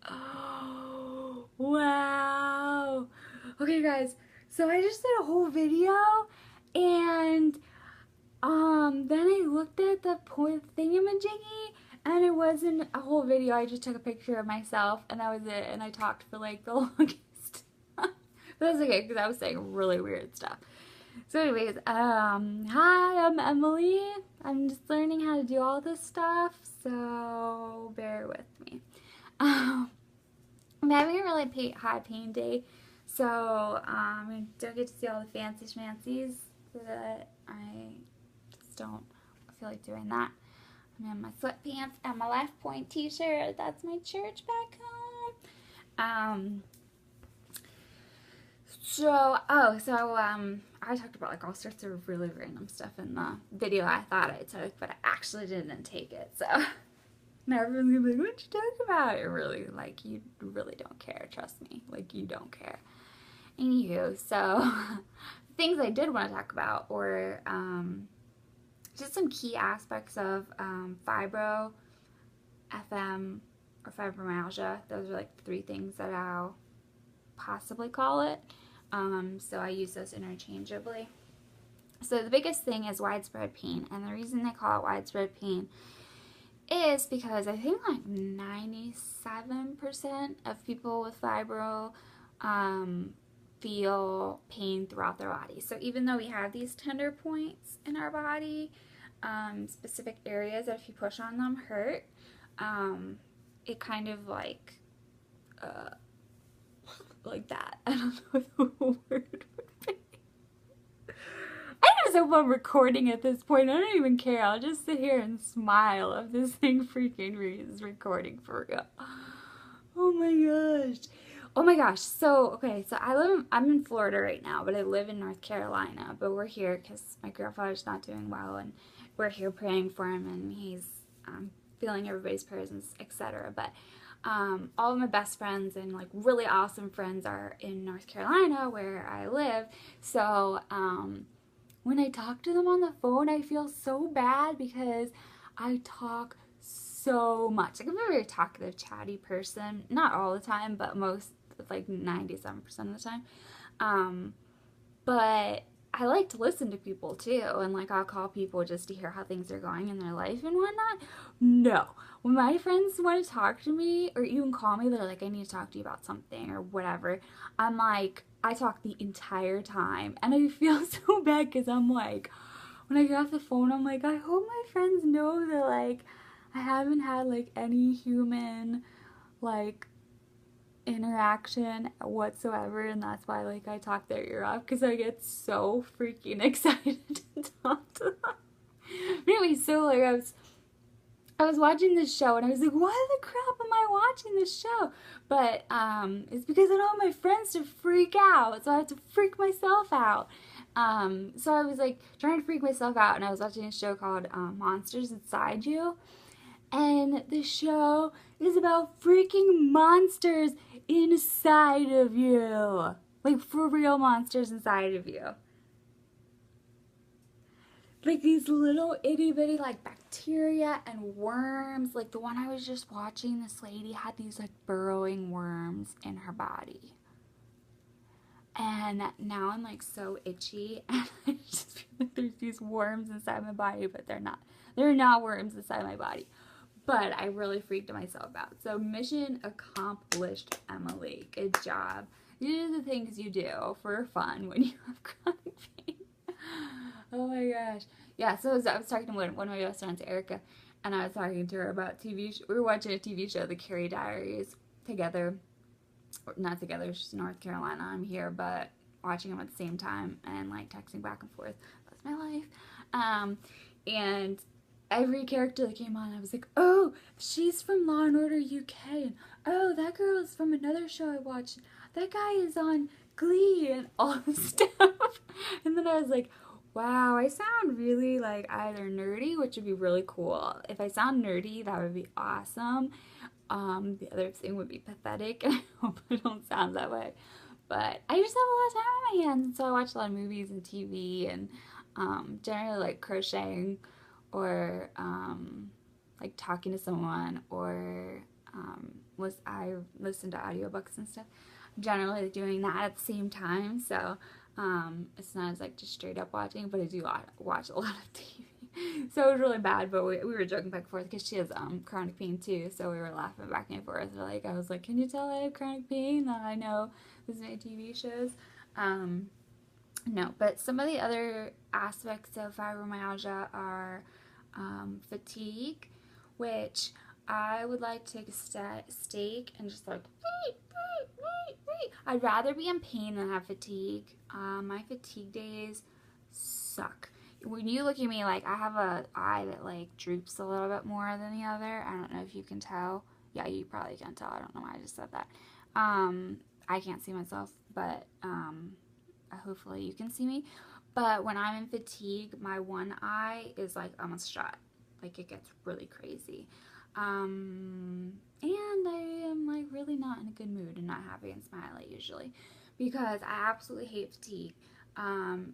Oh, wow. Okay, guys. So I just did a whole video, and then I looked at the point thingamajiggy, and it wasn't a whole video. I just took a picture of myself, and that was it. And I talked for like the longest. But that's okay, because I was saying really weird stuff. So anyways, hi, I'm Emily. I'm just learning how to do all this stuff, so bear with me. Um, I'm having a really high pain day, so I don't get to see all the fancy schmancies that I just don't feel like doing that. I'm in my sweatpants and my Life Point t-shirt. That's my church back home. I talked about like all sorts of really random stuff in the video I thought I took, but I actually didn't take it, so now everyone's gonna be like, what'd you talk about? It really, like, you really don't care, trust me, like, you don't care. Anywho, so things I did want to talk about were just some key aspects of fibro, FM, or fibromyalgia. Those are like the three things that I'll possibly call it. So I use those interchangeably. So the biggest thing is widespread pain, and the reason they call it widespread pain is because I think like 97% of people with fibro feel pain throughout their body. So even though we have these tender points in our body, specific areas that if you push on them hurt, it kind of like that. I don't know what the word would be. I just hope I'm recording at this point. I don't even care. I'll just sit here and smile if this thing freaking is recording for real. Oh my gosh. Oh my gosh. So, okay, so I'm in Florida right now, but I live in North Carolina. But we're here because my grandfather's not doing well, and we're here praying for him, and he's feeling everybody's prayers, etc. But all of my best friends and like really awesome friends are in North Carolina where I live. So when I talk to them on the phone, I feel so bad because I talk so much. Like, I'm a very talkative, chatty person. Not all the time, but most, like 97% of the time. But I like to listen to people too, and like I'll call people just to hear how things are going in their life and whatnot. No, when my friends want to talk to me or even call me, they're like, I need to talk to you about something or whatever. I'm like, I talk the entire time, and I feel so bad because I'm like, when I get off the phone, I'm like, I hope my friends know that like I haven't had like any human like interaction whatsoever, and that's why like I talk their ear off because I get so freaking excited to talk to them. But anyway, so like I was watching this show and I was like, why the crap am I watching this show? But it's because I don't want my friends to freak out, so I have to freak myself out. So I was like trying to freak myself out, and I was watching a show called Monsters Inside You. And the show is about freaking monsters inside of you. Like, for real monsters inside of you. Like these little itty bitty like bacteria and worms. Like the one I was just watching, this lady had these like burrowing worms in her body. And now I'm like so itchy, and I just feel like there's these worms inside my body, but they're not. They're not worms inside my body. But I really freaked myself out. So mission accomplished, Emily. Good job. These are the things you do for fun when you have chronic pain. Oh my gosh. Yeah, so I was talking to one of my best friends, Erica, and I was talking to her about TV. We were watching a TV show, The Carrie Diaries, together. Not together, she's in North Carolina. I'm here, but watching them at the same time and like texting back and forth. That's my life. And every character that came on, I was like, oh, she's from Law and Order UK, and oh, that girl is from another show I watched. That guy is on Glee, and all this stuff. And then I was like, wow, I sound really like either nerdy, which would be really cool. If I sound nerdy, that would be awesome. The other thing would be pathetic, and I hope I don't sound that way. But I just have a lot of time on my hands, and so I watch a lot of movies and TV, and generally like crocheting, or like talking to someone, or I listen to audiobooks and stuff. I'm generally doing that at the same time, so it's not as like just straight up watching, but I do watch a lot of TV. So it was really bad, but we were joking back and forth because she has chronic pain too, so we were laughing back and forth. Like, I was like, can you tell I have chronic pain? That I know this many TV shows. No, but some of the other aspects of fibromyalgia are fatigue, which I would like to take a steak and just like, I'd rather be in pain than have fatigue. My fatigue days suck. When you look at me, like, I have a eye that like droops a little bit more than the other. I don't know if you can tell. Yeah, you probably can tell. I don't know why I just said that. I can't see myself, but hopefully you can see me. But when I'm in fatigue, my one eye is like almost shut. Like, it gets really crazy. And I am like really not in a good mood and not happy and smiley usually, because I absolutely hate fatigue.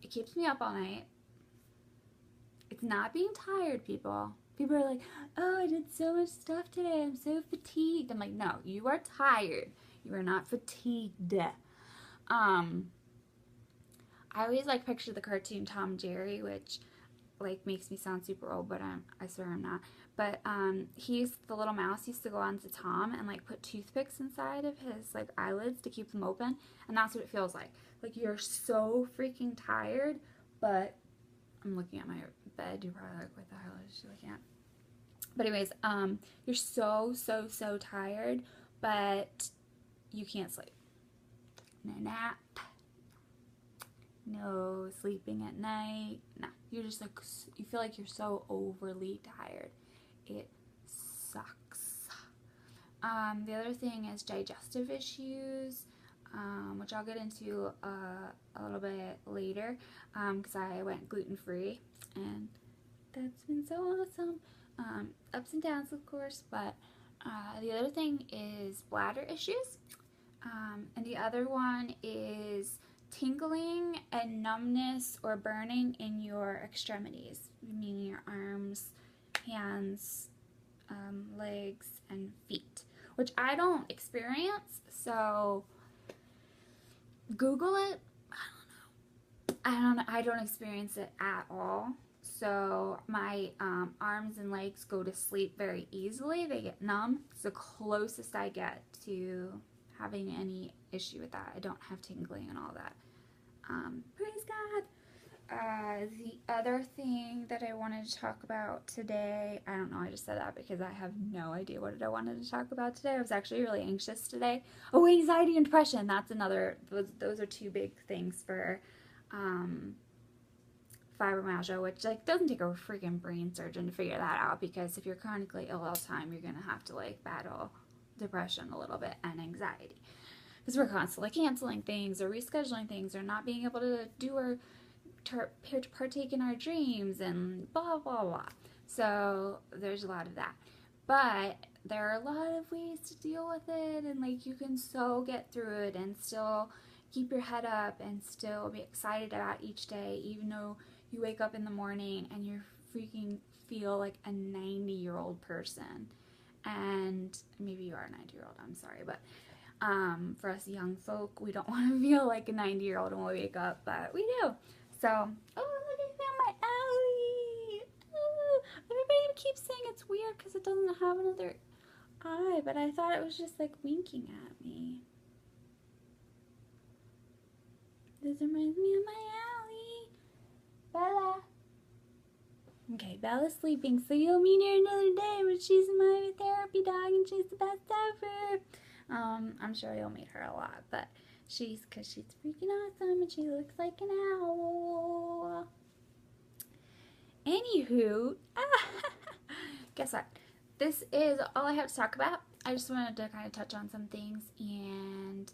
It keeps me up all night. It's not being tired, people. People are like, oh, I did so much stuff today, I'm so fatigued. I'm like, no, you are tired. You are not fatigued. I always like picture the cartoon Tom and Jerry, which like makes me sound super old, but I swear I'm not. But the little mouse used to go on to Tom and like put toothpicks inside of his like eyelids to keep them open, and that's what it feels like. Like, you're so freaking tired, but I'm looking at my bed. You're probably like, what the hell is she looking at? But anyways, you're so tired, but you can't sleep. No nap. No sleeping at night. No, you're just like, you feel like you're so overly tired. It sucks. The other thing is digestive issues, which I'll get into a little bit later, because I went gluten-free, and that's been so awesome. Ups and downs, of course, but the other thing is bladder issues, and the other one is tingling and numbness or burning in your extremities, meaning your arms, hands, legs, and feet, which I don't experience, so Google it. I don't experience it at all. So my arms and legs go to sleep very easily. They get numb. It's the closest I get to having any issue with that. I don't have tingling and all that. Praise God. The other thing that I wanted to talk about today, I don't know, I just said that because I have no idea what I wanted to talk about today. I was actually really anxious today. Oh, anxiety and depression, that's another, those are two big things for fibromyalgia, which like doesn't take a freaking brain surgeon to figure that out, because if you're chronically ill all the time, you're gonna have to like battle depression a little bit and anxiety, because we're constantly canceling things or rescheduling things or not being able to do or partake in our dreams and blah blah blah. So there's a lot of that, but there are a lot of ways to deal with it, and like you can so get through it and still keep your head up and still be excited about each day, even though you wake up in the morning and you freaking feel like a 90-year-old person. And maybe you are a 90-year-old, I'm sorry, but for us young folk, we don't want to feel like a 90-year-old when we wake up, but we do. So, oh, look at my alley. Oh, everybody keeps saying it's weird because it doesn't have another eye, but I thought it was just like winking at me. This reminds me of my alley. Bella. Okay, Bella's sleeping, so you'll meet her another day, but she's my therapy dog and she's the best ever. I'm sure you'll meet her a lot, but because she's freaking awesome and she looks like an owl. Anywho, guess what? This is all I have to talk about. I just wanted to kind of touch on some things and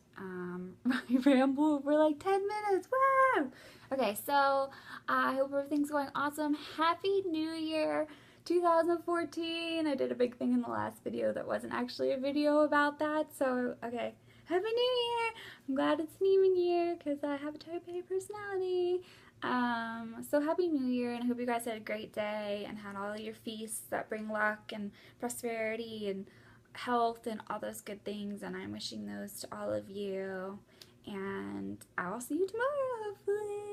ramble for like 10 minutes. Wow! Okay, so I hope everything's going awesome. Happy New Year 2014. I did a big thing in the last video that wasn't actually a video about that. So, okay. Happy New Year! I'm glad it's an even year because I have a type A personality. So Happy New Year, and I hope you guys had a great day and had all your feasts that bring luck and prosperity and health and all those good things, and I'm wishing those to all of you. And I will see you tomorrow, hopefully.